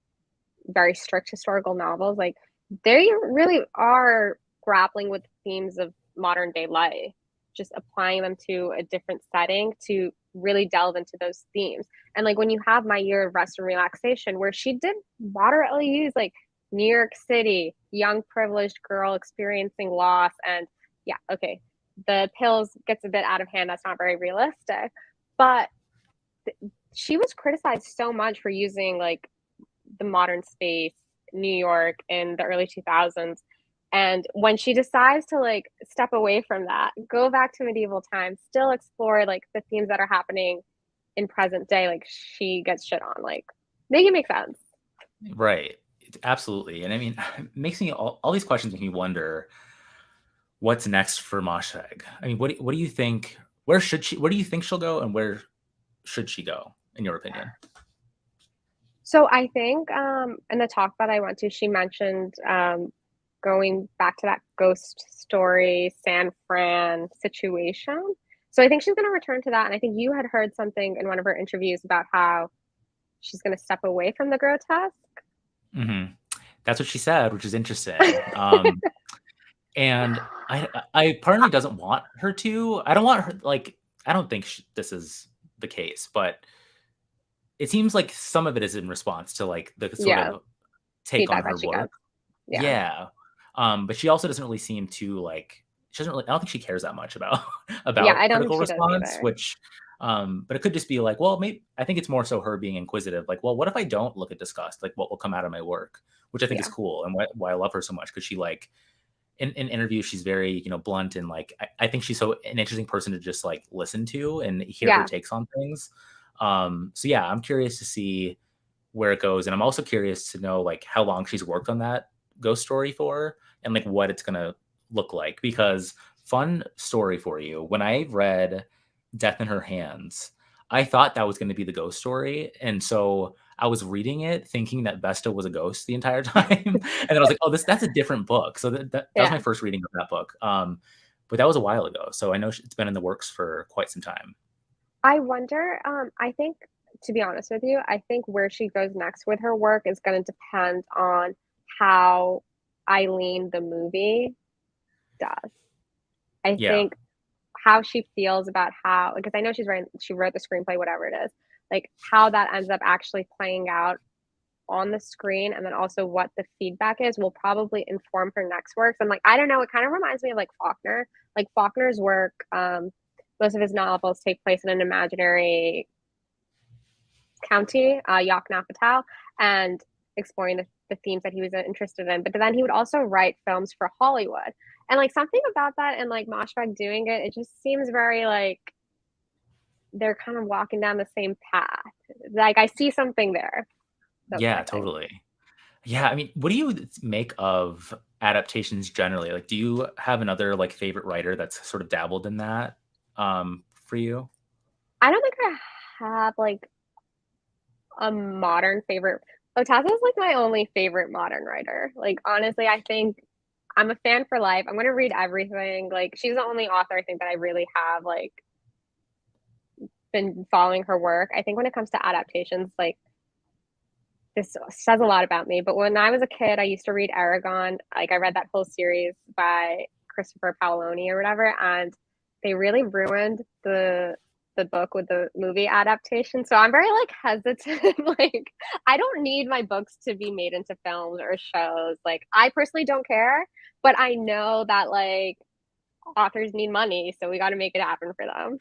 very strict historical novels, like they really are grappling with themes of modern day life, just applying them to a different setting to really delve into those themes. And like when you have My Year of Rest and Relaxation, where she did moderately use like New York City, young privileged girl experiencing loss, and yeah, okay, the pills gets a bit out of hand. That's not very realistic, but she was criticized so much for using like the modern space, New York in the early 2000s. And when she decides to like step away from that, go back to medieval times, still explore like the themes that are happening in present day, like she gets shit on. Like, make it make sense. Right. Absolutely. And I mean, it makes me all these questions make me wonder what's next for Moshfegh. I mean, what do you think? Where do you think she'll go, and where should she go, in your opinion? So I think in the talk that I went to, she mentioned going back to that ghost story San Fran situation. So I think she's going to return to that. And I think you had heard something in one of her interviews about how she's going to step away from the grotesque. Hmm. That's what she said, which is interesting. And I partly doesn't want her to. I don't want her like. I don't think this is the case, but it seems like some of it is in response to like the sort Yeah, of take on feedback her that she work. gets. Yeah. Yeah. But she also doesn't really seem to like she doesn't really I don't think she cares that much about Yeah, I about don't think critical she does response, either. which but it could just be like, well, maybe I think it's more so her being inquisitive, like, well, what if I don't look at disgust? Like what will come out of my work? Which I think is Yeah. cool and why I love her so much because she like in interviews she's very, blunt and like I think she's so an interesting person to just like listen to and hear her Yeah. takes on things. So yeah, I'm curious to see where it goes. And I'm also curious to know like how long she's worked on that ghost story for and like what it's gonna look like. Because fun story for you, when I read Death in Her Hands, I thought that was gonna be the ghost story. And so I was reading it thinking that Vesta was a ghost the entire time. And then I was like, oh, that's a different book. So that was my Yeah. first reading of that book. But that was a while ago. So I know it's been in the works for quite some time. I wonder, I think, to be honest with you, I think where she goes next with her work is going to depend on how Eileen, the movie, does. I Yeah. think how she feels about how, because I know she wrote the screenplay, whatever it is, like how that ends up actually playing out on the screen, and then also what the feedback is will probably inform her next works. And like, I don't know, it kind of reminds me of like Faulkner. Like Faulkner's work, most of his novels take place in an imaginary county, Yoknapatawpy, and exploring the themes that he was interested in. But then he would also write films for Hollywood. And like something about that and like Moshfegh doing it, it just seems very like they're kind of walking down the same path. Like I see something there. That's what Yeah, I think. totally. Yeah, I mean, what do you make of adaptations generally? Like, do you have another like favorite writer that's sort of dabbled in that for you? I don't think I have like a modern favorite. Otaza is like my only favorite modern writer. Like honestly, I think I'm a fan for life. I'm gonna read everything. Like, she's the only author I think that I really have like been following her work. I think when it comes to adaptations, like this says a lot about me. But when I was a kid, I used to read Aragon. Like I read that whole series by Christopher Paoloni or whatever, and they really ruined the book with the movie adaptation. So I'm very like hesitant. Like I don't need my books to be made into films or shows. Like I personally don't care, but I know that like authors need money, so we got to make it happen for them.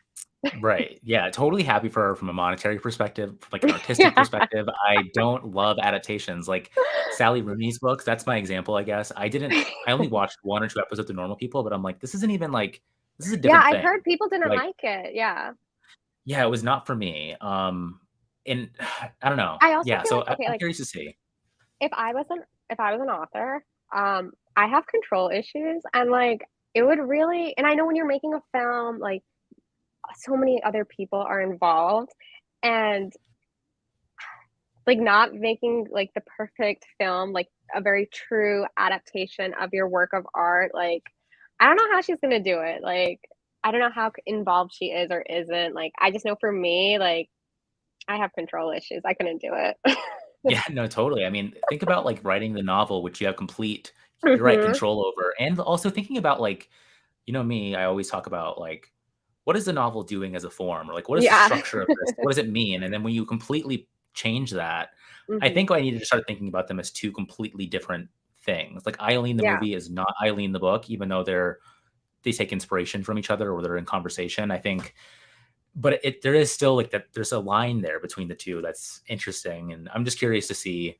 Right. Yeah, totally happy for her from a monetary perspective, from, like, an artistic Yeah. perspective. I don't love adaptations, like, Sally Rooney's books, that's my example, I guess. I only watched 1 or 2 episodes of Normal People, but I'm like, "This isn't even, like this is a Yeah, different I've thing." heard people didn't Like like it. Yeah. yeah, it was not for me, and I don't know. I also Yeah, feel so like okay, I'm like curious to see. if I was an author, I have control issues and like it would really and I know when you're making a film, like so many other people are involved and like not making like the perfect film, like a very true adaptation of your work of art, like I don't know how she's gonna do it. Like I don't know how involved she is or isn't. Like I just know for me, like I have control issues. I couldn't do it. Yeah, no, totally. I mean, think about, like, writing the novel, which you have complete you're right, Hmm. control over, and also thinking about, like you know me, I always talk about, like, what is the novel doing as a form? Or, like, what is the Yeah. structure of this? What does it mean? And then when you completely change that, I Hmm. think I needed to start thinking about them as 2 completely different things. Like, Eileen the Yeah. movie is not Eileen the book, even though they take inspiration from each other or they're in conversation, I think. But there is still, like, that there's a line there between the 2 that's interesting, and I'm just curious to see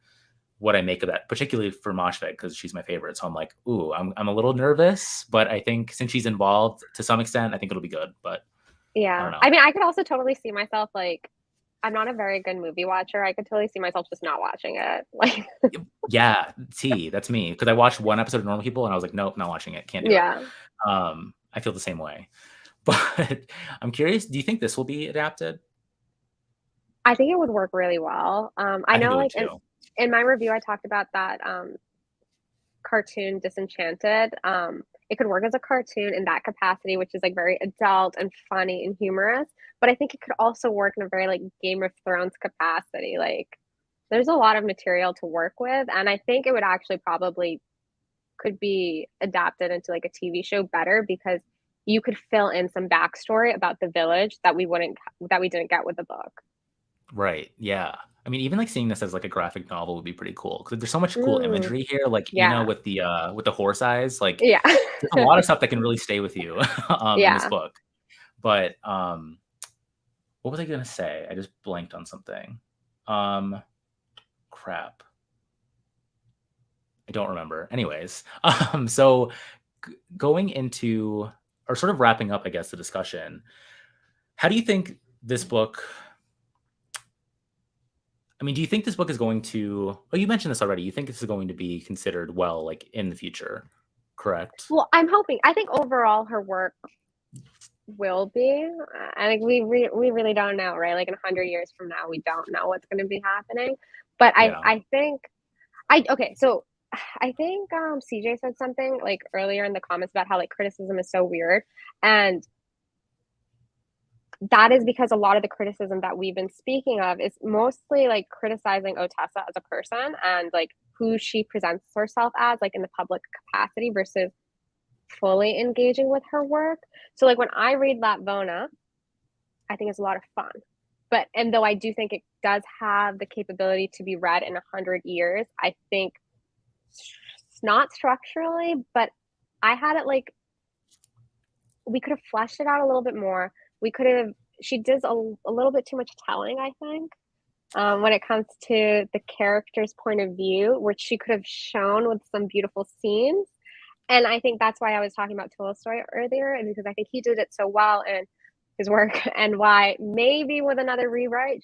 what I make of that, particularly for Moshfegh because she's my favorite. So I'm like, ooh, I'm a little nervous, but I think since she's involved to some extent, I think it'll be good. But I don't Yeah. know. I mean, I could also totally see myself like I'm not a very good movie watcher. I could totally see myself just not watching it. Like Yeah, see, that's me because I watched 1 episode of Normal People and I was like, nope, not watching it, can't do it. yeah. I feel the same way. But I'm curious, do you think this will be adapted? I think it would work really well. I I think know it would like too. in my review I talked about that cartoon Disenchanted. It could work as a cartoon in that capacity, which is like very adult and funny and humorous. But I think it could also work in a very like Game of Thrones capacity. Like there's a lot of material to work with, and I think it would actually probably could be adapted into like a TV show better because you could fill in some backstory about the village that we didn't get with the book. Right. Yeah. I mean, even like seeing this as like a graphic novel would be pretty cool because there's so much cool Mm, imagery here. Like, yeah. with the horse eyes, like Yeah. there's a lot of stuff that can really stay with you in this Yeah. book. But what was I gonna say? I just blanked on something. Um crap. I don't remember. Anyways, so going into or sort of wrapping up, I guess, the discussion. How do you think this book I mean, do you think this book is going to oh, you mentioned this already. You think this is going to be considered well, like, in the future, correct? Well, I'm hoping. I think overall her work will be. I think we really don't know, right? Like in 100 years from now, we don't know what's going to be happening. But Yeah. I think I okay. So I think CJ said something like earlier in the comments about how like criticism is so weird, and that is because a lot of the criticism that we've been speaking of is mostly like criticizing Otessa as a person and like who she presents herself as like in the public capacity versus fully engaging with her work. So like when I read Lapvona, I think it's a lot of fun. But and though I do think it does have the capability to be read in 100 years, I think it's not structurally, but I had it like we could have fleshed it out a little bit more. We could have she does a little bit too much telling, I think, when it comes to the character's point of view, which she could have shown with some beautiful scenes. And I think that's why I was talking about Tolstoy earlier, and because I think he did it so well in his work, and why maybe with another rewrite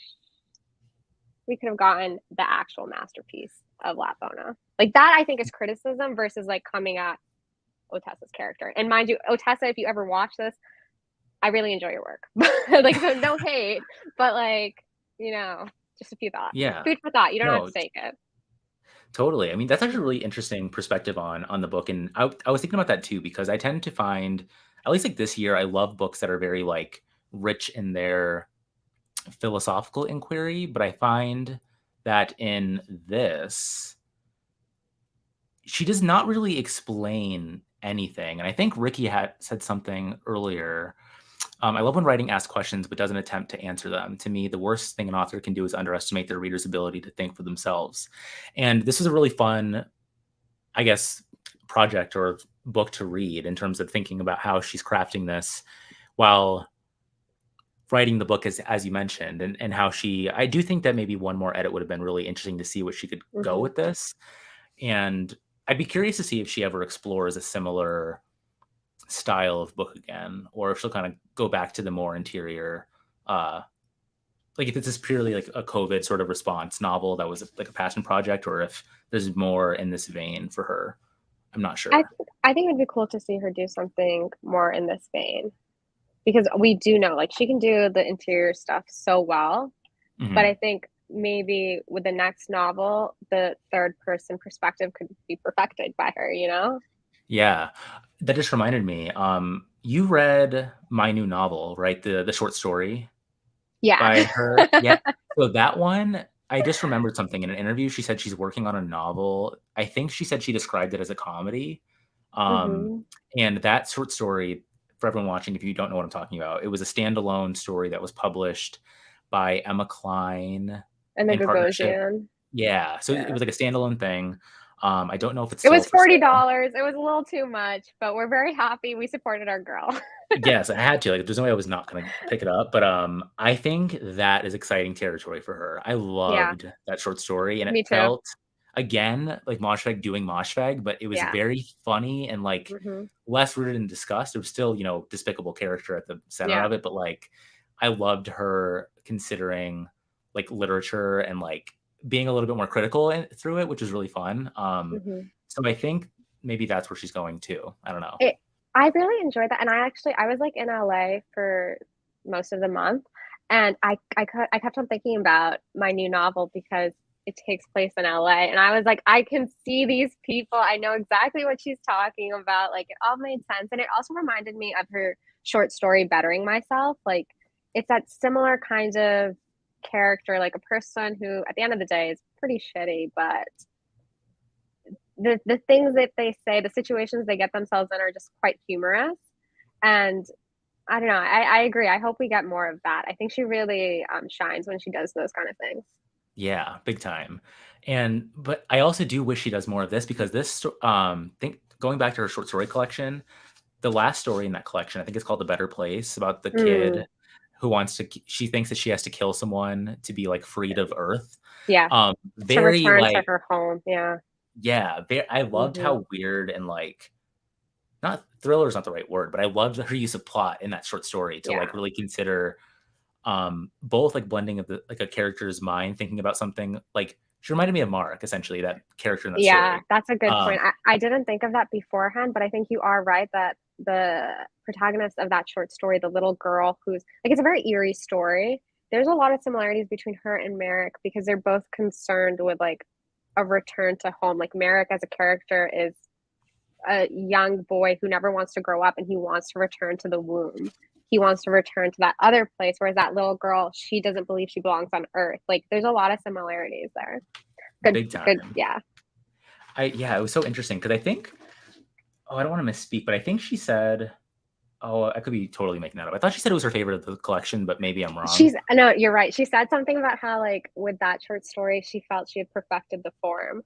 we could have gotten the actual masterpiece of Lapvona. Like that, I think is criticism versus like coming at Otessa's character. And mind you, Otessa, if you ever watch this, I really enjoy your work. Like, so no hate, but like, just a few thoughts. Yeah. Food for thought. You don't have No, to take it. Totally. I mean, that's actually a really interesting perspective on the book, and I was thinking about that too because I tend to find, at least like this year, I love books that are very like rich in their philosophical inquiry, but I find that in this, she does not really explain anything. And I think Ricky had said something earlier. I love when writing asks questions but doesn't attempt to answer them. To me, the worst thing an author can do is underestimate their reader's ability to think for themselves. And this is a really fun, I guess, project or book to read in terms of thinking about how she's crafting this while writing the book, as you mentioned, and how she, I do think that maybe one more edit would have been really interesting to see what she could go Hmm. with this. And I'd be curious to see if she ever explores a similar style of book again, or if she'll kind of go back to the more interior, uh, like if it's just purely like a COVID sort of response novel that was like a passion project, or if there's more in this vein for her. I'm not I sure. think I think it'd be cool to see her do something more in this vein because we do know like she can do the interior stuff so well, but I Hmm. think maybe with the next novel, the third person perspective could be perfected by her, you know? Yeah, that just reminded me. You read my new novel, right? The short story Yeah. by her. Yeah. So that one, I just remembered something in an interview. She said she's working on a novel. I think she said she described it as a comedy. Um, Hmm. and that short story, for everyone watching, if you don't know what I'm talking about, it was a standalone story that was published by Emma Klein And the in partnership. Gagosian. Yeah. So it Yeah. was like a standalone thing. I don't know if it's It still was for sale. $40. It was a little too much, but we're very happy we supported our girl. Yes, I had to, like, there's no way I was not gonna pick it up, but, I think that is exciting territory for her. I Yeah, loved that short story, and it me too. felt, again, like Moshfegh doing Moshfegh, but it was Yeah. very funny and, like, Hmm. less rooted in disgust. It was still, despicable character at the center Yeah. of it, but, like, I loved her considering, like, literature and, like, being a little bit more critical through it, which was really fun. Hmm. So I think maybe that's where she's going too. I don't know. It I really enjoyed that, and I was, like, in LA for most of the month, and I kept on thinking about my new novel because it takes place in LA, and I was like, "I can see these people, I know exactly what she's talking about," like, it all made sense, and it also reminded me of her short story, Bettering Myself, like, it's that similar kind of character, like, a person who, at the end of the day, is pretty shitty, but the things that they say, the situations they get themselves in are just quite humorous. And I don't know. I agree. I hope we get more of that. I think she really shines when she does those kind of things. Yeah, big time. But I also do wish she does more of this because think going back to her short story collection, the last story in that collection, I think it's called The Better Place, about the Mm, kid who she thinks that she has to kill someone to be like freed of Earth. yeah, to Very return to like, her home. Yeah. yeah, I loved Hmm. how weird and like, not thriller is not the right word, but I loved her use of plot in that short story to like Yeah. really consider both like blending of the like a character's mind thinking about something. Like she reminded me of Mark, essentially, that character in that Yeah, story. that's a good um point. I didn't think of that beforehand, but I think you are right that the protagonist of that short story, the little girl who's like, it's a very eerie story. There's a lot of similarities between her and Merrick because they're both concerned with like a return to home. Like Merrick as a character is a young boy who never wants to grow up and he wants to return to the womb. He wants to return to that other place, whereas that little girl, she doesn't believe she belongs on Earth. Like there's a lot of similarities there. Good, Big good, time. yeah. Yeah, it was so interesting because I think, oh, I don't want to misspeak, but I think she said, oh, I could be totally making that up. I thought she said it was her favorite of the collection, but maybe I'm wrong. She's no, you're right. She said something about how like with that short story, she felt she had perfected the form,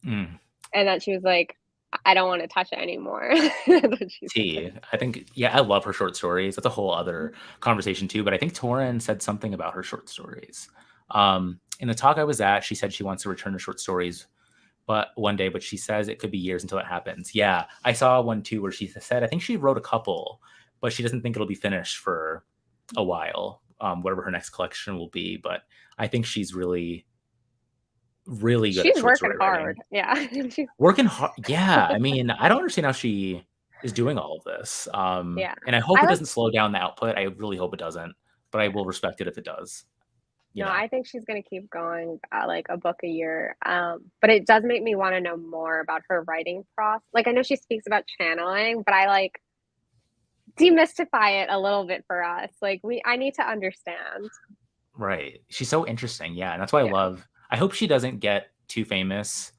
Mm. and that she was like, I don't want to touch it anymore. That's what she said. I think, yeah, I love her short stories. That's a whole other conversation too. But I think Torin said something about her short stories. In the talk I was at, she said she wants to return to short stories, but one day, but she says it could be years until it happens. Yeah, I saw one too where she said I think she wrote a couple, but she doesn't think it'll be finished for a while. Whatever her next collection will be, but I think she's really, really good at She's short working story writing. hard. Yeah. She's, Working hard. Yeah, I mean, I don't understand how she is doing all of this. yeah. And I hope I it like doesn't slow down the output. I really hope it doesn't, but I will respect it if it does. you No, know. I think she's gonna keep going at like a book a year. But it does make me want to know more about her writing process. Like I know she speaks about channeling, but I like demystify it a little bit for us. Like I need to understand. Right. She's so interesting. Yeah. And that's why Yeah. I hope she doesn't get too famous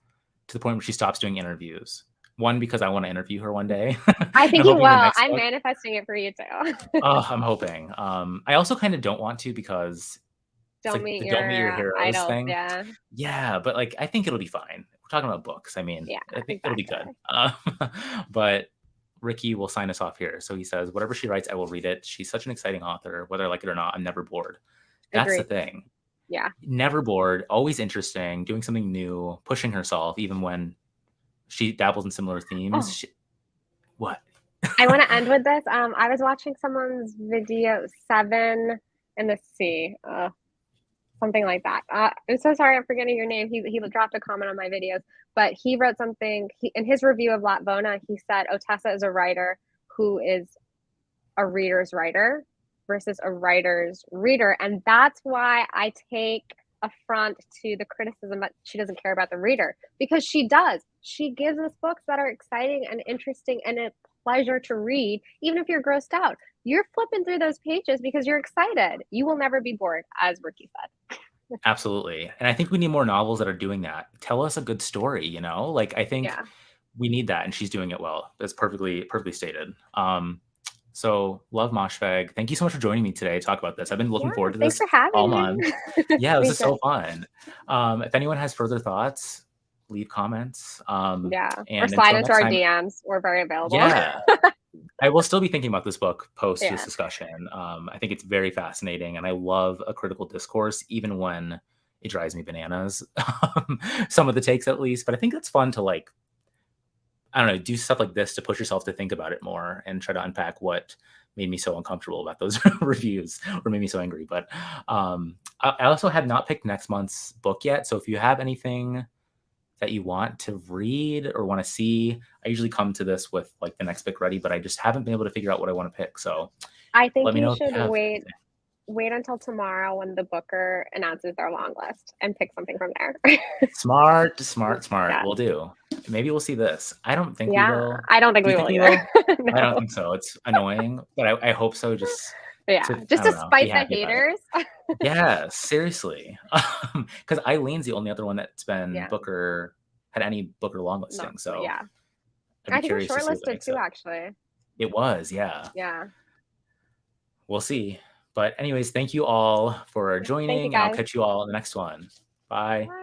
to the point where she stops doing interviews. One, because I want to interview her one day. I And think you hoping the will. next I'm book. manifesting it for you too. Oh, I'm hoping. I also kind of don't want to because it's Don't like meet the don't meet your your heroes idols. thing. Yeah. Yeah, but like I think it'll be fine. We're talking about books. I mean, Yeah, I think it'll be good. exactly. But Ricky will sign us off here. So he says, whatever she writes, I will read it. She's such an exciting author. Whether I like it or not, I'm never bored. That's the Agreed. thing. Yeah. Never bored, always interesting, doing something new, pushing herself, even when she dabbles in similar themes. Oh, What? I want to end with this. I was watching someone's video, Seven in the Sea, something like that. I'm so sorry, I'm forgetting your name. He dropped a comment on my videos, but he wrote something in his review of Lapvona. He said Otessa is a writer who is a reader's writer versus a writer's reader, and that's why I take affront to the criticism that she doesn't care about the reader, because she does. She gives us books that are exciting and interesting and a pleasure to read, even if you're grossed out. You're flipping through those pages because you're excited. You will never be bored, as Ricky said. Absolutely. And I think we need more novels that are doing that. Tell us a good story, you know? Like I think Yeah. we need that and she's doing it well. That's perfectly stated. So love Moshfegh. Thank you so much for joining me today to talk about this. I've been Yeah. looking forward to Thanks this for having all month. me. Yeah, this Me is so too. fun. If anyone has further thoughts, leave comments. Yeah. Or And slide until into next our time, DMs. We're very available. yeah, I will still be thinking about this book post this Yeah. discussion. I think it's very fascinating, and I love a critical discourse, even when it drives me bananas. Some of the takes, at least, but I think it's fun to like, I don't know, do stuff like this to push yourself to think about it more and try to unpack what made me so uncomfortable about those reviews or made me so angry. But I also have not picked next month's book yet, so if you have anything that you want to read or want to see. I usually come to this with like the next pick ready, but I just haven't been able to figure out what I want to pick. So I think let me you know if you should have anything. wait until tomorrow when the booker announces their long list and pick something from there. Smart, smart, smart. Yeah. We'll do. Maybe we'll see this. I don't think we Yeah. will. I don't think Do you we think will we either. will? I don't No. think so. It's annoying, but I hope so. Just Yeah. to, I Just to don't know, be spite the happy about it. haters. Yeah, seriously. Because Eileen's the only other one that's been Yeah. Booker had any Booker long No. listing. So Yeah. I'd be I think it was curious to see what that shortlisted makes too, it. actually. It was, yeah. Yeah. We'll see. But anyways, thank you all for Yeah. Thank you joining, and I'll guys. catch you all in the next one. Bye. Bye.